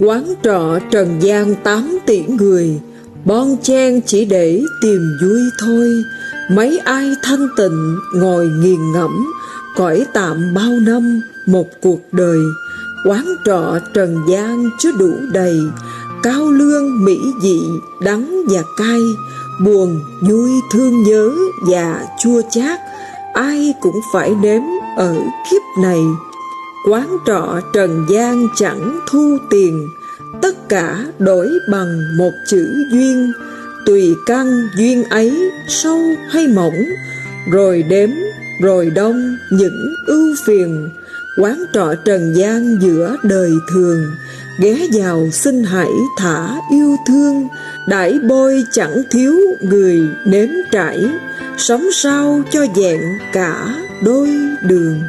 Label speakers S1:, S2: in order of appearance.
S1: Quán trọ trần gian 8 tỷ người, bon chen chỉ để tìm vui thôi. Mấy ai thanh tịnh ngồi nghiền ngẫm cõi tạm bao năm một cuộc đời. Quán trọ trần gian chứa đủ đầy, cao lương mỹ vị đắng và cay, buồn vui thương nhớ và chua chát, ai cũng phải nếm ở kiếp này. Quán trọ trần gian chẳng thu tiền, tất cả đổi bằng một chữ duyên. Tùy căn duyên ấy sâu hay mỏng, rồi đếm rồi đông những ưu phiền. Quán trọ trần gian giữa đời thường, ghé vào xin hãy thả yêu thương. Đãi bôi chẳng thiếu người nếm trải, sống sao cho vẹn cả đôi đường.